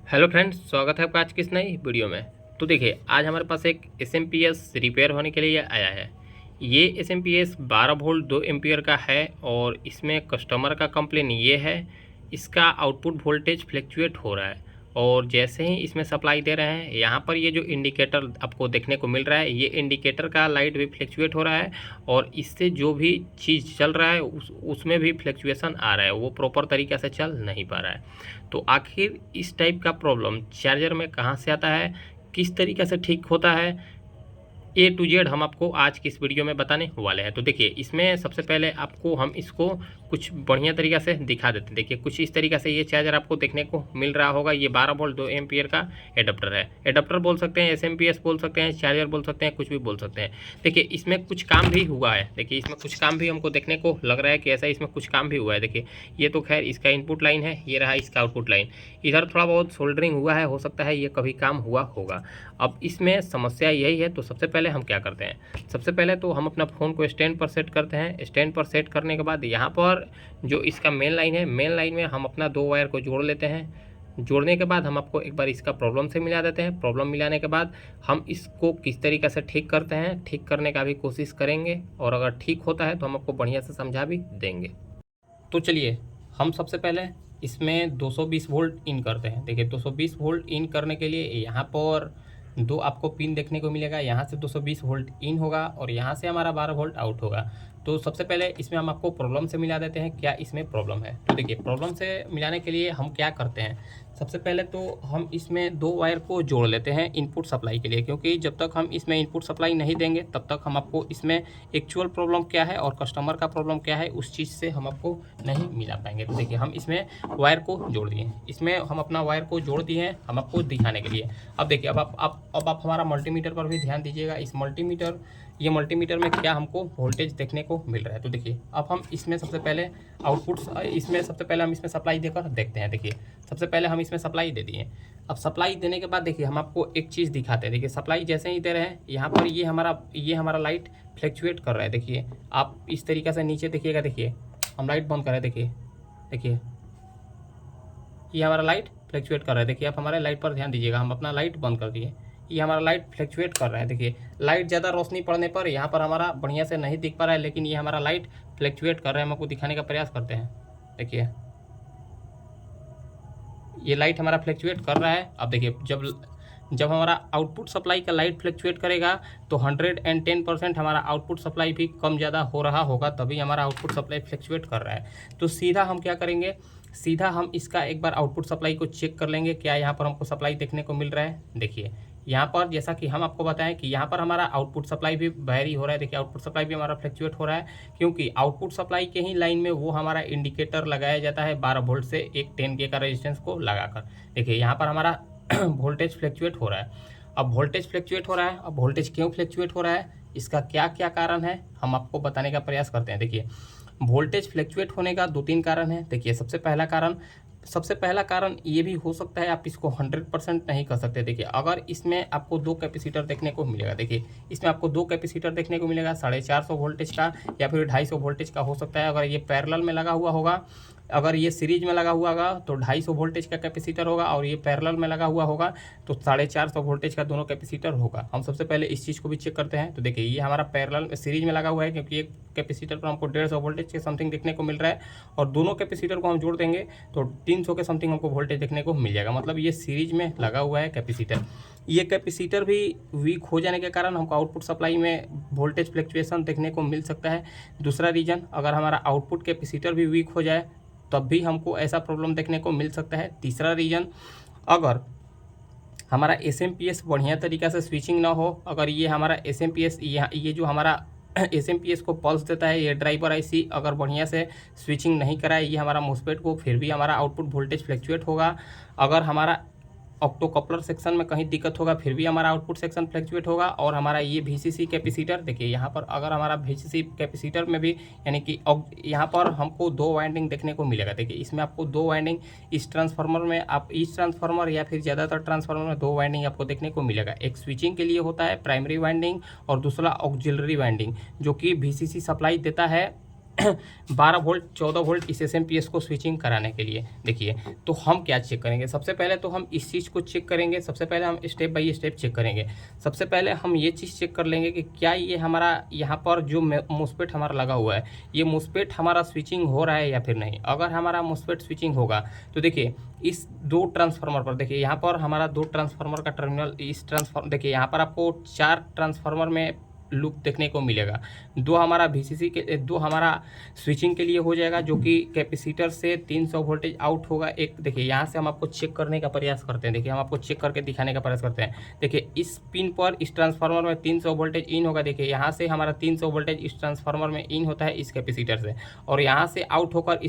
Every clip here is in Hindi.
हेलो फ्रेंड्स, स्वागत है आपका आज की इस नई वीडियो में। तो देखिए, आज हमारे पास एक एसएमपीएस रिपेयर होने के लिए आया है। ये एसएमपीएस 12 वोल्ट 2 एम्पियर का है और इसमें कस्टमर का कंप्लेन ये है, इसका आउटपुट वोल्टेज फ्लैक्चुएट हो रहा है। और जैसे ही इसमें सप्लाई दे रहे हैं, यहाँ पर ये जो इंडिकेटर आपको देखने को मिल रहा है, ये इंडिकेटर का लाइट भी फ्लैक्चुएट हो रहा है और इससे जो भी चीज़ चल रहा है उसमें भी फ्लैक्चुएशन आ रहा है, वो प्रॉपर तरीक़े से चल नहीं पा रहा है। तो आखिर इस टाइप का प्रॉब्लम चार्जर में कहाँ से आता है, किस तरीके से ठीक होता है, ए टू जेड हम आपको आज की इस वीडियो में बताने वाले हैं। तो देखिए, इसमें सबसे पहले आपको हम इसको कुछ बढ़िया तरीक़ा से दिखा देते हैं। देखिए, कुछ इस तरीक़े से ये चार्जर आपको देखने को मिल रहा होगा। ये 12 वोल्ट 2 एम्पियर का एडाप्टर है। एडाप्टर बोल सकते हैं, एसएमपीएस बोल सकते हैं, चार्जर बोल सकते हैं, कुछ भी बोल सकते हैं। देखिए, इसमें कुछ काम भी हुआ है। देखिए, इसमें कुछ काम भी हमको देखने को लग रहा है कि ऐसा इसमें कुछ काम भी हुआ है। देखिए, ये तो खैर इसका इनपुट लाइन है, ये रहा इसका आउटपुट लाइन। इधर थोड़ा बहुत सोल्डरिंग हुआ है, हो सकता है ये कभी काम हुआ होगा। अब इसमें समस्या यही है, तो सबसे पहले हम क्या करते हैं, सबसे पहले तो हम अपना फ़ोन को स्टैंड पर सेट करते हैं। स्टैंड पर सेट करने के बाद यहाँ पर जो इसका मेन लाइन है, मेन लाइन में हम अपना 2 वायर को जोड़ लेते हैं। जोड़ने के बाद हम आपको एक बार इसका प्रॉब्लम से मिला देते हैं। प्रॉब्लम मिलाने के बाद हम इसको किस तरीक़े से ठीक करते हैं, ठीक करने का भी कोशिश करेंगे और अगर ठीक होता है तो हम आपको बढ़िया से समझा भी देंगे। तो चलिए, हम सबसे पहले इसमें 220 वोल्ट इन करते हैं। देखिए, 220 वोल्ट इन करने के लिए यहाँ पर दो आपको पिन देखने को मिलेगा। यहाँ से 220 वोल्ट इन होगा और यहाँ से हमारा 12 वोल्ट आउट होगा। तो सबसे पहले इसमें हम आपको प्रॉब्लम से मिला देते हैं, क्या इसमें प्रॉब्लम है। तो देखिए, प्रॉब्लम से मिलाने के लिए हम क्या करते हैं, सबसे पहले तो हम इसमें 2 वायर को जोड़ लेते हैं इनपुट सप्लाई के लिए, क्योंकि जब तक हम इसमें इनपुट सप्लाई नहीं देंगे तब तक हम आपको इसमें एक्चुअल प्रॉब्लम क्या है और कस्टमर का प्रॉब्लम क्या है उस चीज़ से हम आपको नहीं मिला पाएंगे। तो देखिए, हम इसमें वायर को जोड़ दिए, इसमें हम अपना वायर को जोड़ दिए हैं हम आपको दिखाने के लिए। अब देखिए, अब आप हमारा मल्टीमीटर पर भी ध्यान दीजिएगा। इस मल्टीमीटर में क्या हमको वोल्टेज देखने को मिल रहा है। तो देखिए, अब हम इसमें सबसे पहले हम इसमें सप्लाई देकर देखते हैं। देखिए, सबसे पहले हम इसमें सप्लाई दे दिए। अब सप्लाई देने के बाद देखिए, हम आपको एक चीज़ दिखाते हैं। देखिए, सप्लाई जैसे ही दे रहे हैं, यहाँ पर ये हमारा लाइट फ्लैक्चुएट कर रहा है। देखिए, आप इस तरीक़े से नीचे देखिएगा। देखिए, हम लाइट बंद कर रहे हैं। देखिए, ये हमारा लाइट फ्लैक्चुएट कर रहा है। देखिए, आप हमारे लाइट पर ध्यान दीजिएगा। हम अपना लाइट बंद कर दिए, ये हमारा लाइट फ्लैक्चुएट कर रहा है। देखिए, लाइट ज़्यादा रोशनी पड़ने पर यहाँ पर हमारा बढ़िया से नहीं दिख पा रहा है, लेकिन ये हमारा लाइट फ्लैक्चुएट कर रहा है। हम आपको दिखाने का प्रयास करते हैं। देखिए, ये लाइट हमारा फ्लैक्चुएट कर रहा है। अब देखिए, जब हमारा आउटपुट सप्लाई का लाइट फ्लैक्चुएट करेगा तो 110% हमारा आउटपुट सप्लाई भी कम ज़्यादा हो रहा होगा, तभी हमारा आउटपुट सप्लाई फ्लैक्चुएट कर रहा है। तो सीधा हम क्या करेंगे, सीधा हम इसका एक बार आउटपुट सप्लाई को चेक कर लेंगे, क्या यहाँ पर हमको सप्लाई देखने को मिल रहा है। देखिए, यहाँ पर जैसा कि हम आपको बताएं कि यहाँ पर हमारा आउटपुट सप्लाई भी वेरी हो रहा है। देखिए, आउटपुट सप्लाई भी हमारा फ्लैक्चुएट हो रहा है, क्योंकि आउटपुट सप्लाई के ही लाइन में वो हमारा इंडिकेटर लगाया जाता है 12 वोल्ट से एक 10K का रेजिस्टेंस को लगाकर। देखिए, यहाँ पर हमारा वोल्टेज फ्लैक्चुएट हो रहा है। अब वोल्टेज फ्लैक्चुएट हो रहा है, अब वोल्टेज क्यों फ्लैक्चुएट हो रहा है, इसका क्या क्या कारण है, हम आपको बताने का प्रयास करते हैं। देखिए, वोल्टेज फ्लैक्चुएट होने का 2-3 कारण है। देखिए, सबसे पहला कारण ये भी हो सकता है, आप इसको 100% नहीं कर सकते। देखिए, अगर इसमें आपको 2 कैपेसिटर देखने को मिलेगा। देखिए, इसमें आपको 2 कैपेसिटर देखने को मिलेगा, 450 वोल्टेज का या फिर 250 वोल्टेज का हो सकता है। अगर ये पैरेलल में लगा हुआ होगा, अगर ये सीरीज में लगा हुआ होगा तो 250 वोल्टेज का कैपेसिटर होगा, और ये पैरेलल में लगा हुआ होगा तो 450 वोल्टेज का दोनों कैपेसिटर होगा। हम सबसे पहले इस चीज़ को भी चेक करते हैं। तो देखिए, ये हमारा पैरेलल सीरीज में लगा हुआ है, क्योंकि एक कैपेसिटर पर हमको 150 वोल्टेज के समथिंग देखने को मिल रहा है, और दोनों कैपेसिटर को हम जोड़ देंगे तो 300 के समथिंग हमको वोल्टेज देखने को मिल जाएगा। मतलब ये सीरीज में लगा हुआ है कैपेसिटर। ये कैपेसिटर भी वीक हो जाने के कारण हमको आउटपुट सप्लाई में वोल्टेज फ्लैक्चुएशन देखने को मिल सकता है। दूसरा रीजन, अगर हमारा आउटपुट कैपेसिटर भी वीक हो जाए तब भी हमको ऐसा प्रॉब्लम देखने को मिल सकता है। तीसरा रीजन, अगर हमारा एसएमपीएस बढ़िया तरीक़ा से स्विचिंग ना हो, अगर ये हमारा एसएमपीएस ये जो हमारा एसएमपीएस को पल्स देता है, ये ड्राइवर आईसी अगर बढ़िया से स्विचिंग नहीं कराए ये हमारा मोस्फेट को, फिर भी हमारा आउटपुट वोल्टेज फ्लैक्चुएट होगा। अगर हमारा ऑक्टोकपलर सेक्शन में कहीं दिक्कत होगा, फिर भी हमारा आउटपुट सेक्शन फ्लैक्चुएट होगा। और हमारा ये VCC कैपेसिटर, देखिए यहाँ पर अगर हमारा VCC कैपेसिटर में भी, यानी कि यहाँ पर हमको 2 वाइंडिंग देखने को मिलेगा। देखिए, इसमें आपको 2 वाइंडिंग, इस ट्रांसफार्मर में आप इस ट्रांसफार्मर या फिर ज़्यादातर ट्रांसफार्मर में 2 वाइंडिंग आपको देखने को मिलेगा। एक स्विचिंग के लिए होता है प्राइमरी वाइंडिंग, और दूसरा ऑक्सिलरी वाइंडिंग जो कि VCC सप्लाई देता है 12 वोल्ट 14 वोल्ट इस SMPS को स्विचिंग कराने के लिए। देखिए तो हम क्या चेक करेंगे, सबसे पहले तो हम इस चीज़ को चेक करेंगे। सबसे पहले हम स्टेप बाय स्टेप चेक करेंगे। सबसे पहले हम ये चीज़ चेक कर लेंगे कि क्या ये हमारा यहाँ पर जो MOSFET हमारा लगा हुआ है, ये MOSFEट हमारा स्विचिंग हो रहा है या फिर नहीं। अगर हमारा MOSFEट स्विचिंग होगा तो देखिए इस 2 ट्रांसफार्मर पर, देखिए यहाँ पर हमारा 2 ट्रांसफार्मर का टर्मिनल, इस ट्रांसफार्मर देखिए यहाँ पर आपको 4 ट्रांसफार्मर में लूप देखने को मिलेगा। 2 हमारा VCC के, 2 हमारा स्विचिंग के लिए हो जाएगा जो कि कैपेसिटर से 300 वोल्टेज आउट होगा। एक देखिए यहाँ से हम आपको चेक करने का प्रयास करते हैं। देखिए हम आपको चेक करके दिखाने का प्रयास करते हैं। देखिए इस पिन पर इस ट्रांसफार्मर में 300 वोल्टेज इन होगा। देखिए यहाँ से हमारा 300 वोल्टेज इस ट्रांसफार्मर में इन होता है इस कैपेसिटर से, और यहाँ से आउट होकर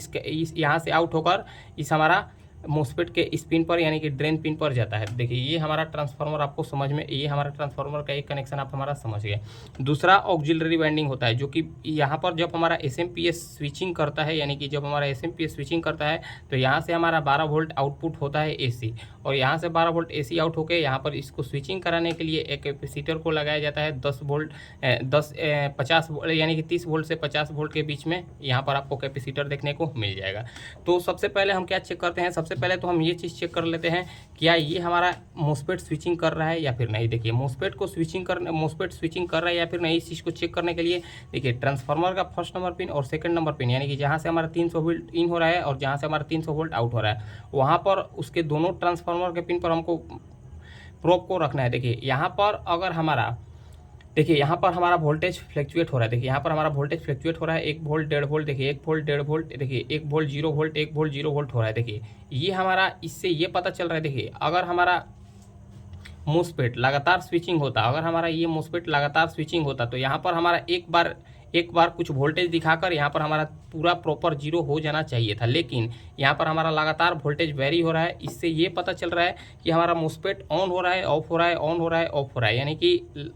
यहाँ से आउट होकर इस हमारा MOSFET के इस पिन पर यानी कि ड्रेन पिन पर जाता है। देखिए ये हमारा ट्रांसफार्मर आपको समझ में, ये हमारा ट्रांसफार्मर का एक कनेक्शन आप हमारा समझ गए। दूसरा ऑक्सिलरी वाइंडिंग होता है जो कि यहाँ पर जब हमारा SMPS स्विचिंग करता है, यानी कि जब हमारा SMPS स्विचिंग करता है तो यहाँ से हमारा 12 वोल्ट आउटपुट होता है AC, और यहाँ से 12 वोल्ट AC आउट होकर यहाँ पर इसको स्विचिंग कराने के लिए एक कैपेसिटर को लगाया जाता है 10 वोल्ट 50 यानी कि 30 वोल्ट से 50 वोल्ट के बीच में यहाँ पर आपको कैपेसिटर देखने को मिल जाएगा। तो सबसे पहले हम क्या चेक करते हैं, सबसे पहले तो हम ये चीज़ चेक कर लेते हैं क्या ये हमारा MOSFET स्विचिंग कर रहा है या फिर नहीं। देखिए MOSFET स्विचिंग कर रहा है या फिर नहीं, इस चीज़ को चेक करने के लिए देखिए ट्रांसफार्मर का फर्स्ट नंबर पिन और सेकंड नंबर पिन, यानी कि जहाँ से हमारा 300 वोल्ट इन हो रहा है और जहाँ से हमारा 300 वोल्ट आउट हो रहा है, वहाँ पर उसके दोनों ट्रांसफार्मर के पिन पर हमको प्रोब को रखना है। देखिए यहाँ पर अगर हमारा, देखिए यहाँ पर हमारा वोल्टेज फ्लक्चुएट हो रहा है। देखिए यहाँ पर हमारा वोल्टेज फ्लक्चुएट हो रहा है 1 वोल्ट 1.5 वोल्ट, देखिए 1 वोल्ट 1.5 वोल्ट, देखिए 1 वोल्ट 0 वोल्ट 1 वोल्ट 0 वोल्ट हो रहा है। देखिए ये हमारा, इससे ये पता चल रहा है, देखिए अगर हमारा MOSFET लगातार स्विचिंग होता, अगर हमारा ये MOSFET लगातार स्विचिंग होता तो यहाँ पर हमारा एक बार कुछ वोल्टेज दिखाकर यहाँ पर हमारा पूरा प्रॉपर 0 हो जाना चाहिए था, लेकिन यहाँ पर हमारा लगातार वोल्टेज वेरी हो रहा है। इससे ये पता चल रहा है कि हमारा MOSFET ऑन हो रहा है, ऑफ हो रहा है, ऑन हो रहा है, ऑफ हो रहा है, यानी कि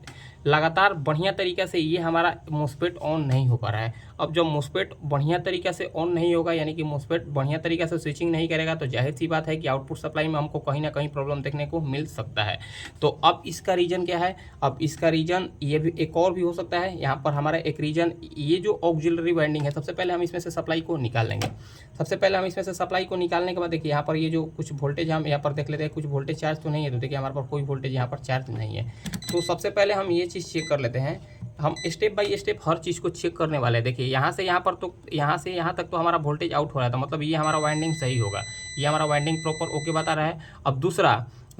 लगातार बढ़िया तरीक़े से ये हमारा MOSFET ऑन नहीं हो पा रहा है। अब जब MOSFET बढ़िया तरीक़े से ऑन नहीं होगा, यानी कि MOSFET बढ़िया तरीक़े से स्विचिंग नहीं करेगा, तो जाहिर सी बात है कि आउटपुट सप्लाई में हमको कहीं ना कहीं प्रॉब्लम देखने को मिल सकता है। तो अब इसका रीज़न क्या है, अब इसका रीज़न ये भी एक और भी हो सकता है। यहाँ पर हमारा एक रीज़न ये जो ऑक्सिलरी वाइंडिंग है, सबसे पहले हम इसमें से सप्लाई को निकाल लेंगे। सबसे पहले हम इसमें से सप्लाई को निकालने के बाद देखिए यहाँ पर ये जो कुछ वोल्टेज हम यहाँ पर देख लेते हैं, कुछ वोल्टेज चार्ज तो नहीं है, तो देखिए हमारे पास कोई वोल्टेज यहाँ पर चार्ज नहीं है। तो सबसे पहले हम ये चीज़ चेक कर लेते हैं। हम स्टेप बाय स्टेप हर चीज़ को चेक करने वाले हैं। देखिए यहाँ से यहाँ पर, तो यहाँ से यहाँ तक तो हमारा वोल्टेज आउट हो रहा था, मतलब ये हमारा वाइंडिंग सही होगा, ये हमारा वाइंडिंग प्रॉपर ओके बता रहा है। अब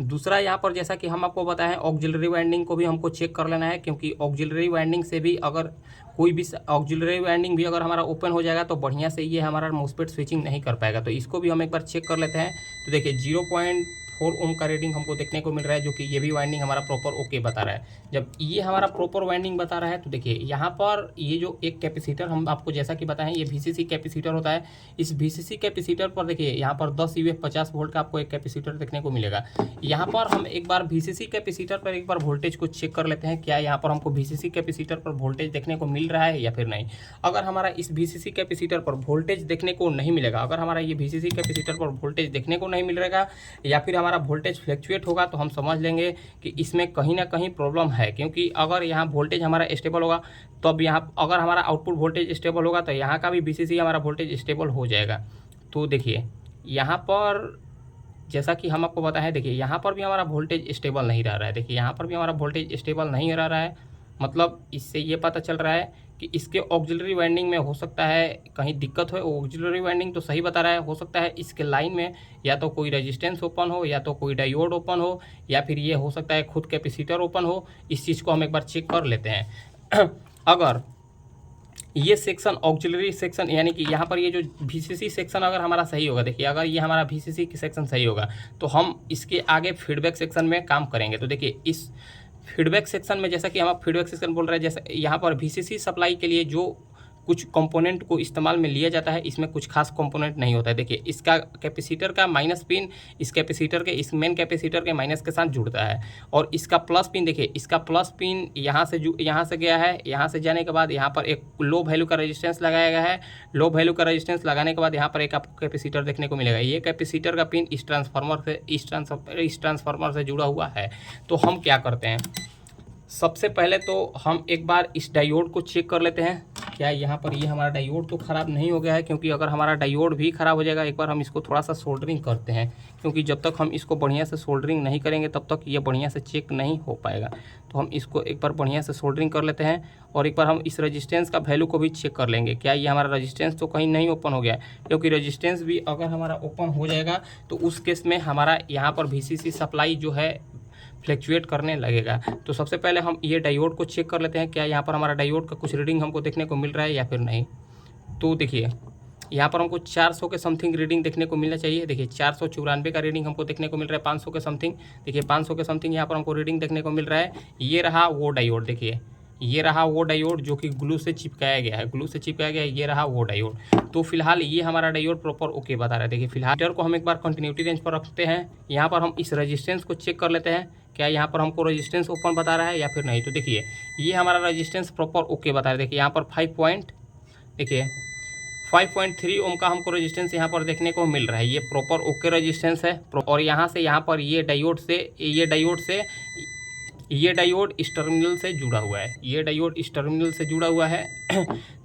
दूसरा यहाँ पर जैसा कि हम आपको बताएं, ऑक्सिलरी वाइंडिंग को भी हमको चेक कर लेना है, क्योंकि ऑक्सिलरी वाइंडिंग से भी अगर कोई भी ऑक्सिलरी वाइंडिंग भी अगर हमारा ओपन हो जाएगा तो बढ़िया से ये हमारा MOSFET स्विचिंग नहीं कर पाएगा। तो इसको भी हम एक बार चेक कर लेते हैं। तो देखिए 0.4 ओम का रीडिंग हमको देखने को मिल रहा है, जो कि ये भी वाइंडिंग हमारा प्रॉपर ओके बता रहा है। जब ये हमारा प्रॉपर वाइंडिंग बता रहा है तो देखिए यहाँ पर ये जो एक कैपेसिटर हम आपको जैसा कि बताएं, ये VCC कैपेसिटर होता है। इस VCC कैपेसिटर पर देखिए यहाँ पर 10 UF 50 वोल्ट का आपको एक कैपेसिटर देखने को मिलेगा। यहाँ पर हम एक बार VCC कैपेसिटर पर एक बार वोल्टेज को चेक कर लेते हैं, क्या यहाँ पर हमको VCC कैपेसिटर पर वोल्टेज देखने को मिल रहा है या फिर नहीं। अगर हमारा इस VCC कैपेसिटर पर वोल्टेज देखने को नहीं मिलेगा, अगर हमारा ये VCC कैपेसिटर पर वोल्टेज देखने को नहीं मिलेगा या फिर हमारा वोल्टेज फ्लक्चुएट होगा, तो हम समझ लेंगे कि इसमें कहीं ना कहीं प्रॉब्लम है। क्योंकि अगर यहाँ वोल्टेज हमारा स्टेबल होगा, तब यहाँ अगर हमारा आउटपुट वोल्टेज स्टेबल होगा तो यहाँ का भी VCC हमारा वोल्टेज स्टेबल हो जाएगा। तो देखिए यहाँ पर जैसा कि हम आपको बताएं, देखिए यहाँ पर भी हमारा वोल्टेज स्टेबल नहीं रह रहा है। देखिए यहाँ पर भी हमारा वोल्टेज स्टेबल नहीं रह रहा है, मतलब इससे ये पता चल रहा है कि इसके ऑक्सिलरी वाइंडिंग में हो सकता है कहीं दिक्कत हो। ऑक्सिलरी वाइंडिंग तो सही बता रहा है, हो सकता है इसके लाइन में या तो कोई रेजिस्टेंस ओपन हो, या तो कोई डायोड ओपन हो, या फिर ये हो सकता है खुद कैपेसिटर ओपन हो। इस चीज़ को हम एक बार चेक कर लेते हैं। अगर ये सेक्शन ऑक्सिलरी सेक्शन, यानी कि यहाँ पर ये जो VCC सेक्शन अगर हमारा सही होगा, देखिए अगर ये हमारा VCC सेक्शन सही होगा तो हम इसके आगे फीडबैक सेक्शन में काम करेंगे। तो देखिए इस फीडबैक सेक्शन में, जैसा कि हम फीडबैक सेक्शन बोल रहे हैं, जैसे यहाँ पर VCC सप्लाई के लिए जो कुछ कंपोनेंट को इस्तेमाल में लिया जाता है, इसमें कुछ खास कंपोनेंट नहीं होता है। देखिए इसका कैपेसिटर का माइनस पिन इस कैपेसिटर के, इस मेन कैपेसिटर के माइनस के साथ जुड़ता है, और इसका प्लस पिन, देखिए इसका प्लस पिन यहाँ से गया है। यहाँ से जाने के बाद यहाँ पर एक लो वैल्यू का रेजिस्टेंस लगाया गया है। लो वैल्यू का रेजिस्टेंस लगाने के बाद यहाँ पर एक आपको कैपेसिटर देखने को मिलेगा। ये कैपेसिटर का पिन इस ट्रांसफार्मर से जुड़ा हुआ है। तो हम क्या करते हैं, सबसे पहले तो हम एक बार इस डायोड को चेक कर लेते हैं। क्या यहाँ पर ये हमारा डायोड तो ख़राब नहीं हो गया है, क्योंकि अगर हमारा डायोड भी ख़राब हो जाएगा, एक बार हम इसको थोड़ा सा सोल्डरिंग करते हैं, क्योंकि जब तक हम इसको बढ़िया से सोल्डरिंग नहीं करेंगे तब तक ये बढ़िया से चेक नहीं हो पाएगा। तो हम इसको एक बार बढ़िया से सोल्डरिंग कर लेते हैं और एक बार हम इस रेजिस्टेंस का वैल्यू को भी चेक कर लेंगे। क्या ये हमारा रेजिस्टेंस तो कहीं नहीं ओपन हो गया है, क्योंकि रेजिस्टेंस भी अगर हमारा ओपन हो जाएगा तो उस केस में हमारा यहाँ पर VCC सप्लाई जो है फ्लैक्चुएट करने लगेगा। तो सबसे पहले हम ये डायोड को चेक कर लेते हैं, क्या यहाँ पर हमारा डायोड का कुछ रीडिंग हमको देखने को मिल रहा है या फिर नहीं। तो देखिए यहाँ पर हमको 400 के समथिंग रीडिंग देखने को मिलना चाहिए। देखिए 494 का रीडिंग हमको देखने को मिल रहा है, 500 के समथिंग। देखिए 500 के समथिंग यहाँ पर हमको रीडिंग देखने को मिल रहा है। ये रहा वो डायोड, देखिए ये रहा वो डायोड जो कि ग्लू से चिपकाया गया है, ग्लू से चिपकाया गया है, ये रहा वो डायोड। तो फिलहाल ये हमारा डायोड प्रॉपर ओके बता रहा है। देखिए फिलहाल मीटर को हम एक बार कंटिन्यूटी रेंज पर रखते हैं। यहाँ पर हम इस रेजिस्टेंस को चेक कर लेते हैं, क्या यहाँ पर हमको रेजिस्टेंस ओपन बता रहा है या फिर नहीं। तो देखिए ये हमारा रेजिस्टेंस प्रॉपर ओके बता रहा है। देखिए यहाँ पर 5.3 ओम का हमको रेजिस्टेंस यहाँ पर देखने को मिल रहा है। ये प्रॉपर ओके रेजिस्टेंस है। और यहाँ से यहाँ पर ये डायोड इस टर्मिनल से जुड़ा हुआ है, ये डायोड इस टर्मिनल से जुड़ा हुआ है।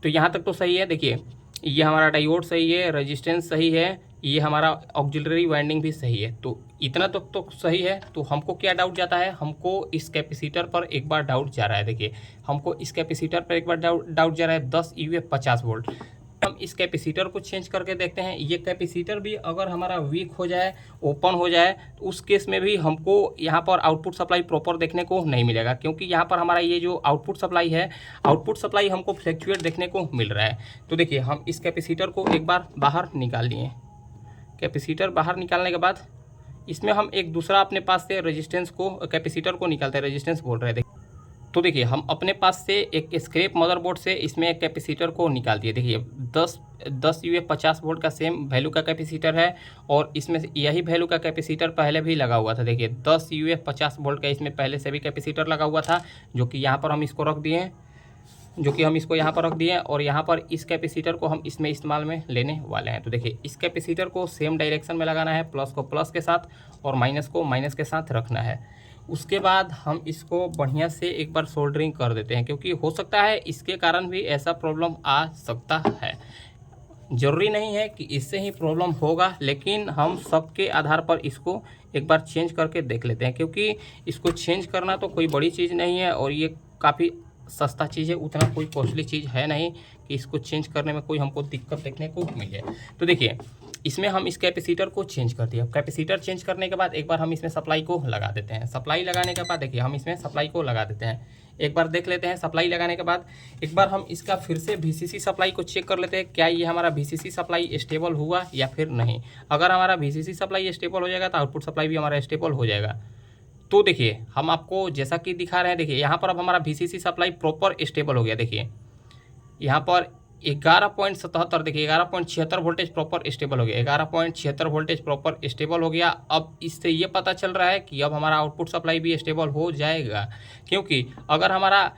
तो यहाँ तक तो सही है। देखिए ये हमारा डायोड सही है, रेजिस्टेंस सही है, ये हमारा ऑक्सिलरी वाइंडिंग भी सही है। तो इतना तक तो सही है। तो हमको क्या डाउट जाता है, हमको इस कैपेसिटर पर एक बार डाउट जा रहा है। देखिए हमको इस कैपेसिटर पर एक बार डाउट जा रहा है 10 UF 50 वोल्ट। हम इस कैपेसिटर को चेंज करके देखते हैं। ये कैपेसिटर भी अगर हमारा वीक हो जाए, ओपन हो जाए, तो उस केस में भी हमको यहाँ पर आउटपुट सप्लाई प्रॉपर देखने को नहीं मिलेगा, क्योंकि यहाँ पर हमारा ये जो आउटपुट सप्लाई है, आउटपुट सप्लाई हमको फ्लैक्चुएट देखने को मिल रहा है। तो देखिए हम इस कैपेसिटर को एक बार बाहर निकाल लिए। कैपेसिटर बाहर निकालने के बाद इसमें हम एक दूसरा अपने पास से रेजिस्टेंस को, कैपेसिटर को निकालते हैं, रेजिस्टेंस बोल रहे थे। तो देखिए हम अपने पास से एक स्क्रैप मदरबोर्ड से इसमें एक कैपेसिटर को निकाल दिए। देखिए 10 UF 50 वोल्ट का सेम वैल्यू का कैपेसिटर है, और इसमें से यही वैल्यू का कैपेसिटर पहले भी लगा हुआ था। देखिए 10 UF 50 वोल्ट का इसमें पहले से भी कैपेसिटर लगा हुआ था, जो कि यहाँ पर हम इसको रख दिए, और यहाँ पर इस कैपेसिटर को हम इसमें इस्तेमाल में लेने वाले हैं। तो देखिए इस कैपेसिटर को सेम डायरेक्शन में लगाना है, प्लस को प्लस के साथ और माइनस को माइनस के साथ रखना है। उसके बाद हम इसको बढ़िया से एक बार सोल्डरिंग कर देते हैं, क्योंकि हो सकता है इसके कारण भी ऐसा प्रॉब्लम आ सकता है। ज़रूरी नहीं है कि इससे ही प्रॉब्लम होगा, लेकिन हम सबके आधार पर इसको एक बार चेंज करके देख लेते हैं, क्योंकि इसको चेंज करना तो कोई बड़ी चीज़ नहीं है और ये काफ़ी सस्ता चीज़ है, उतना कोई कॉस्टली चीज़ है नहीं कि इसको चेंज करने में कोई हमको दिक्कत देखने को मिले। तो देखिए इसमें हम इस कैपेसिटर को चेंज कर दिया। कैपेसिटर चेंज करने के बाद एक बार हम इसमें सप्लाई को लगा देते हैं। सप्लाई लगाने के बाद देखिए हम इसमें सप्लाई को लगा देते हैं, एक बार देख लेते हैं। सप्लाई लगाने के बाद एक बार हम इसका फिर से VCC सप्लाई को चेक कर लेते हैं, क्या ये हमारा VCC सप्लाई स्टेबल हुआ या फिर नहीं। अगर हमारा VCC सप्लाई स्टेबल हो जाएगा तो आउटपुट सप्लाई भी हमारा स्टेबल हो जाएगा। तो देखिए हम आपको जैसा कि दिखा रहे हैं, देखिए यहाँ पर अब हमारा VCC सप्लाई प्रॉपर स्टेबल हो गया। देखिए यहाँ पर 11.77, देखिए 11.76 वोल्टेज प्रॉपर स्टेबल हो गया, 11.76 वोल्टेज प्रॉपर स्टेबल हो गया। अब इससे ये पता चल रहा है कि अब हमारा आउटपुट सप्लाई भी स्टेबल हो जाएगा, क्योंकि अगर हमारा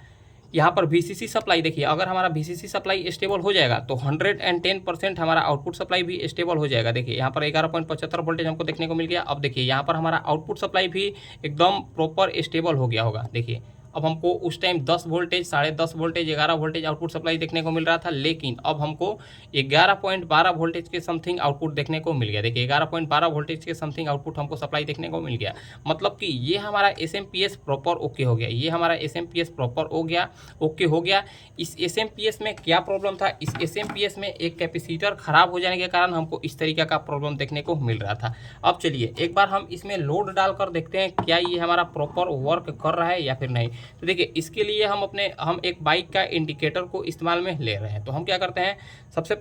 यहाँ पर VCC सप्लाई, देखिए अगर हमारा VCC सप्लाई स्टेबल हो जाएगा तो 110% हमारा आउटपुट सप्लाई भी स्टेबल हो जाएगा। देखिए यहाँ पर 11.75 वोल्टेज हमको देखने को मिल गया। अब देखिए यहाँ पर हमारा आउटपुट सप्लाई भी एकदम प्रॉपर स्टेबल हो गया होगा। देखिए अब हमको उस time 10 voltage, 10.5 voltage, 11 voltage output supply देखने को मिल रहा था, लेकिन अब हमको 11.12 वोल्टेज के समथिंग आउटपुट देखने को मिल गया। देखिए 11.12 वोल्टेज के समथिंग आउटपुट हमको सप्लाई देखने को मिल गया। मतलब कि ये हमारा SMPS प्रॉपर ओके हो गया, ये हमारा SMPS प्रॉपर ओके हो गया। इस SMPS में क्या प्रॉब्लम था, इस SMPS में एक कैपेसिटर खराब हो जाने के कारण हमको इस तरीके का प्रॉब्लम देखने को मिल रहा था। अब चलिए एक बार हम इसमें लोड डालकर देखते हैं क्या ये हमारा प्रॉपर वर्क कर रहा है या फिर नहीं। तो देखिए इसके लिए हम एक बाइक का इंडिकेटर को इस्तेमाल में ले रहे हैं। तो हम क्या करते हैं, सबसे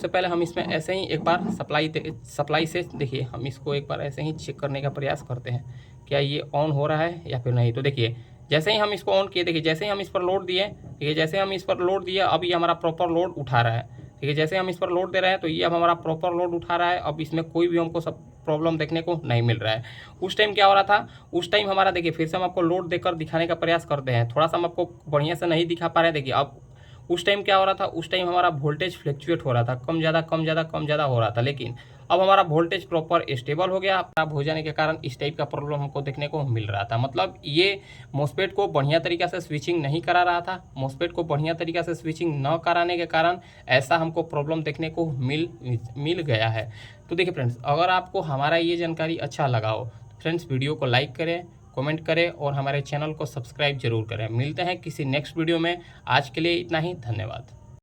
पहले हम इसमें ऐसे ही एक बार सप्लाई से देखिए हम इसको एक बार ऐसे ही चेक करने का प्रयास करते हैं, क्या ये ऑन हो रहा है या फिर नहीं। तो देखिए जैसे ही हम इसको ऑन किए, देखिए जैसे ही हम इस पर लोड दिए, देखिए जैसे हम इस पर लोड दिए अब ये हमारा प्रॉपर लोड उठा रहा है। ठीक है, जैसे हम इस पर लोड दे रहे हैं तो ये अब हमारा प्रॉपर लोड उठा रहा है। अब इसमें कोई भी हमको सब प्रॉब्लम देखने को नहीं मिल रहा है। उस टाइम क्या हो रहा था, उस टाइम हमारा देखिए फिर से हम आपको लोड देकर दिखाने का प्रयास करते हैं। थोड़ा सा हम आपको बढ़िया से नहीं दिखा पा रहे हैं। देखिए अब उस टाइम क्या हो रहा था, उस टाइम हमारा वोल्टेज फ्लक्चुएट हो रहा था, कम ज़्यादा कम ज़्यादा कम ज़्यादा हो रहा था। लेकिन अब हमारा वोल्टेज प्रॉपर स्टेबल हो गया। खराब हो जाने के कारण इस टाइप का प्रॉब्लम हमको देखने को मिल रहा था। मतलब ये मॉस्फेट को बढ़िया तरीक़ा से स्विचिंग नहीं करा रहा था। मॉस्फेट को बढ़िया तरीक़ा से स्विचिंग न कराने के कारण ऐसा हमको प्रॉब्लम देखने को मिल गया है। तो देखिए फ्रेंड्स, अगर आपको हमारा ये जानकारी अच्छा लगा हो, फ्रेंड्स वीडियो को लाइक करें, कमेंट करें और हमारे चैनल को सब्सक्राइब जरूर करें। मिलते हैं किसी नेक्स्ट वीडियो में। आज के लिए इतना ही, धन्यवाद।